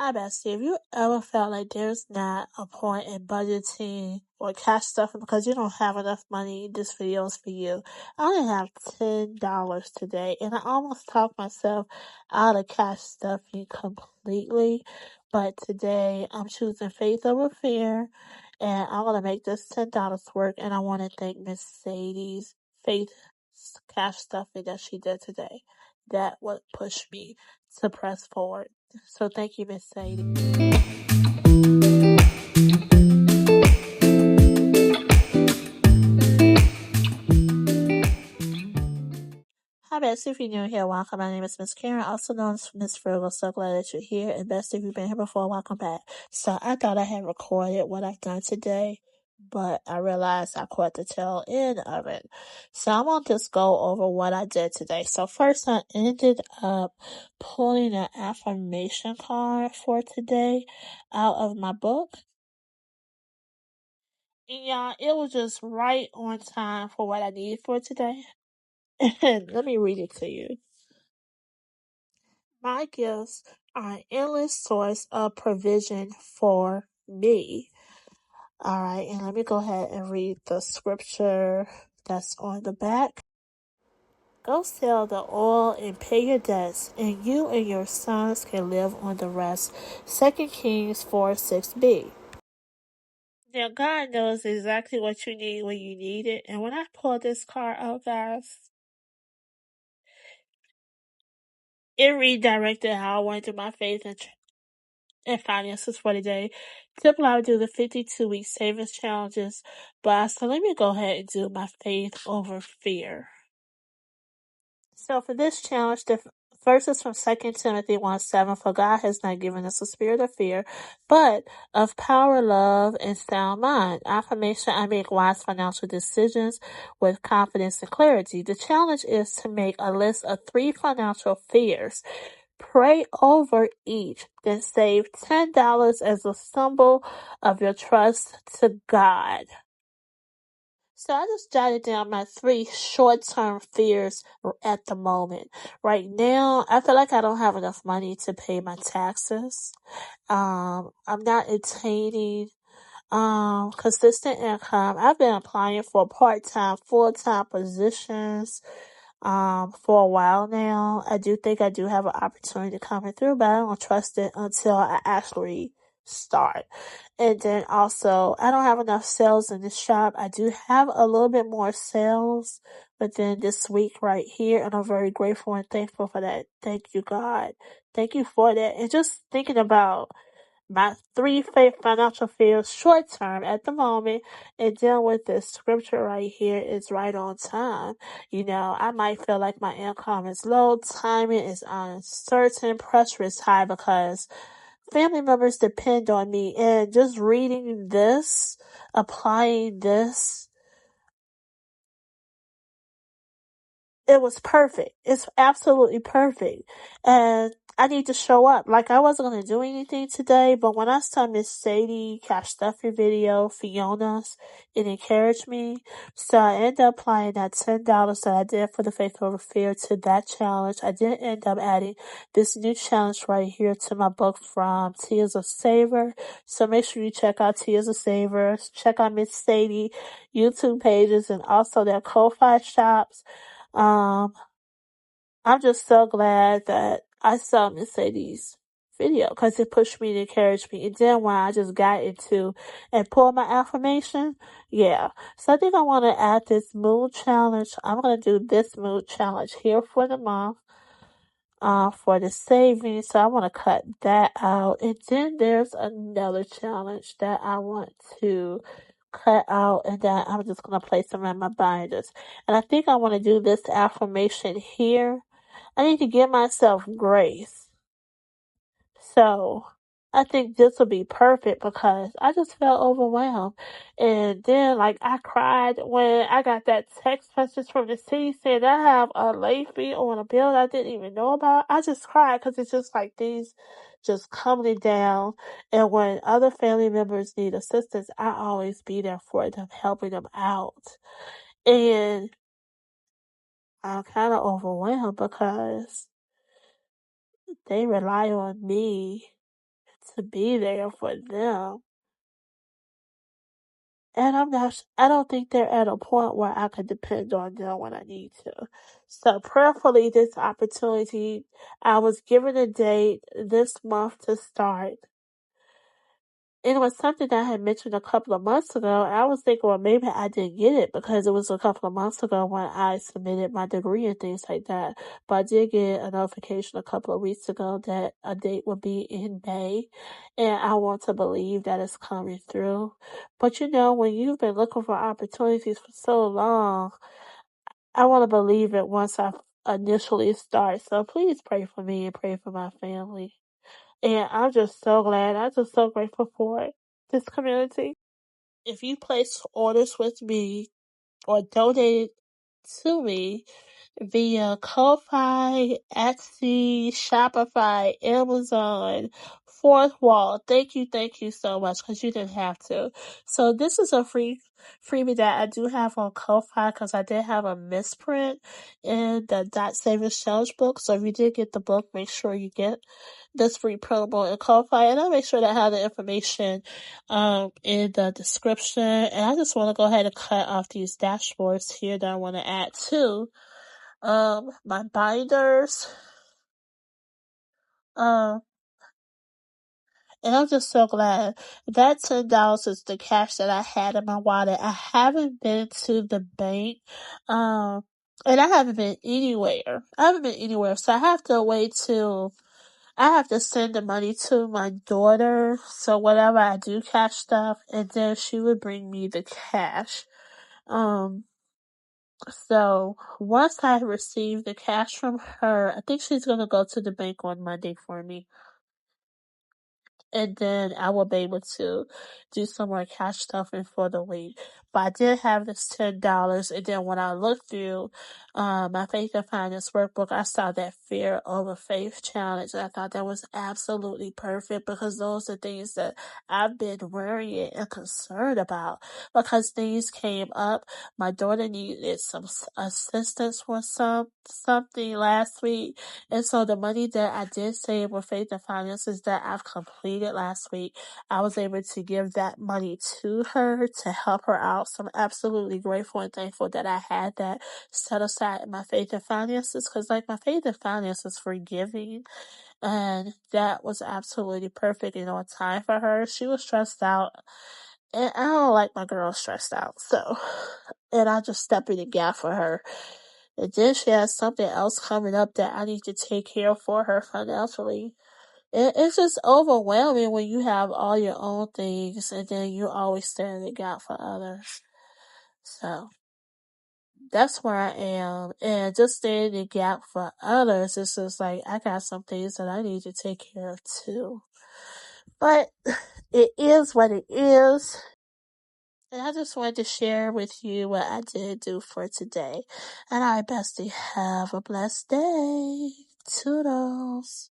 Hi, Bestie. Have you ever felt like there's not a point in budgeting or cash stuffing because you don't have enough money? This video is for you. I only have $10 today, and I almost talked myself out of cash stuffing completely. But today, I'm choosing faith over fear, and I'm gonna make this $10 work. And I want to thank Miss Sadie's faith cash stuffing that she did today. That would push me to press forward. So thank you, Miss Sadie. Hi, Betsy. If you're new here, welcome. My name is Miss Karen, also known as Miss Frugal. So glad that you're here. And Betsy, if you've been here before, welcome back. So I thought I had recorded what I've done today, but I realized I caught the tail end of it. So I'm going to just go over what I did today. So first, I ended up pulling an affirmation card for today out of my book. And y'all, it was just right on time for what I needed for today. And let me read it to you. My gifts are an endless source of provision for me. All right, and let me go ahead and read the scripture that's on the back. Go sell the oil and pay your debts, and you and your sons can live on the rest. 2 Kings 4:6b. Now, God knows exactly what you need when you need it. And when I pulled this card out, guys, it redirected how I went through my faith and finances for the day. Typically, I would do the 52-week savings challenges, but I said, let me go ahead and do my faith over fear. So for this challenge, the verse is from 2 Timothy 1:7. For God has not given us a spirit of fear, but of power, love, and sound mind. Affirmation: I make wise financial decisions with confidence and clarity. The challenge is to make a list of 3 financial fears. Pray over each, then save $10 as a symbol of your trust to God. So I just jotted down my 3 short-term fears at the moment. Right now, I feel like I don't have enough money to pay my taxes. I'm not attaining consistent income. I've been applying for part-time, full-time positions for a while now. I do think I do have an opportunity coming through, but I don't trust it until I actually start. And then also, I don't have enough sales in this shop. I do have a little bit more sales within this week right here, and I'm very grateful and thankful for that. Thank you, God. Thank you for that. And just thinking about my 3 financial fears short term at the moment, and dealing with this scripture right here is right on time. You know, I might feel like my income is low, timing is uncertain, pressure is high because family members depend on me, and just reading this, applying this, it was perfect. It's absolutely perfect. And I need to show up. Like, I wasn't going to do anything today, but when I saw Miss Sadie Cash Stuffing video, Fiona's, it encouraged me. So I ended up applying that $10 that I did for the Faith Over Fear to that challenge. I did end up adding this new challenge right here to my book from Tears of Savor. So make sure you check out Tears of Savor. Check out Miss Sadie YouTube pages and also their Ko-Fi shops. I'm just so glad that I saw Miss Sadie's video because it pushed me to encourage me. And then when I just got into and pulled my affirmation, yeah. So I think I want to add this mood challenge. I'm going to do this mood challenge here for the month, for the savings. So I want to cut that out. And then there's another challenge that I want to cut out, and then I'm just going to place them in my binders. And I think I want to do this affirmation here. I need to give myself grace. So I think this will be perfect because I just felt overwhelmed. And then, like, I cried when I got that text message from the city saying I have a late fee on a bill I didn't even know about. I just cried because it's just like things just coming down. And when other family members need assistance, I always be there for them, helping them out. And I'm kind of overwhelmed because they rely on me to be there for them. And I don't think they're at a point where I can depend on them when I need to. So prayerfully, this opportunity, I was given a date this month to start. And it was something that I had mentioned a couple of months ago. I was thinking, well, maybe I didn't get it because it was a couple of months ago when I submitted my degree and things like that. But I did get a notification a couple of weeks ago that a date will be in May. And I want to believe that it's coming through. But when you've been looking for opportunities for so long, I want to believe it once I initially start. So please pray for me and pray for my family. And I'm just so glad. I'm just so grateful for this community. If you place orders with me or donate to me via Ko-Fi, Etsy, Shopify, Amazon, Fourth Wall. Thank you so much because you didn't have to. So this is a freebie that I do have on Ko-Fi because I did have a misprint in the Dot Savers Challenge book. So if you did get the book, make sure you get this free promo in Ko-Fi, and I'll make sure that I have the information in the description. And I just want to go ahead and cut off these dashboards here that I want to add to my binders. And I'm just so glad that $10 is the cash that I had in my wallet. I haven't been to the bank, and I haven't been anywhere. So I have to wait till I have to send the money to my daughter. So whenever I do cash stuff, and then she would bring me the cash. So once I receive the cash from her, I think she's gonna go to the bank on Monday for me. And then I will be able to do some more cash stuffing for the week. But I did have this $10, and then when I looked through my Faith and Finance workbook, I saw that Fear Over Faith challenge, and I thought that was absolutely perfect because those are things that I've been worrying and concerned about because things came up. My daughter needed some assistance for something last week, and so the money that I did save with Faith and Finances that I've completed last week, I was able to give that money to her to help her out. So I'm absolutely grateful and thankful that I had that set aside in my Faith and Finances because like my Faith and Finances for giving, and that was absolutely perfect on time for her. She was stressed out, and I don't like my girl stressed out. So, and I just stepped in the gap for her. And then she has something else coming up that I need to take care of for her financially. It's just overwhelming when you have all your own things and then you always stand in the gap for others. So that's where I am. And just standing in the gap for others, it's just like I got some things that I need to take care of too. But it is what it is. And I just wanted to share with you what I did do for today. And I best have a blessed day. Toodles.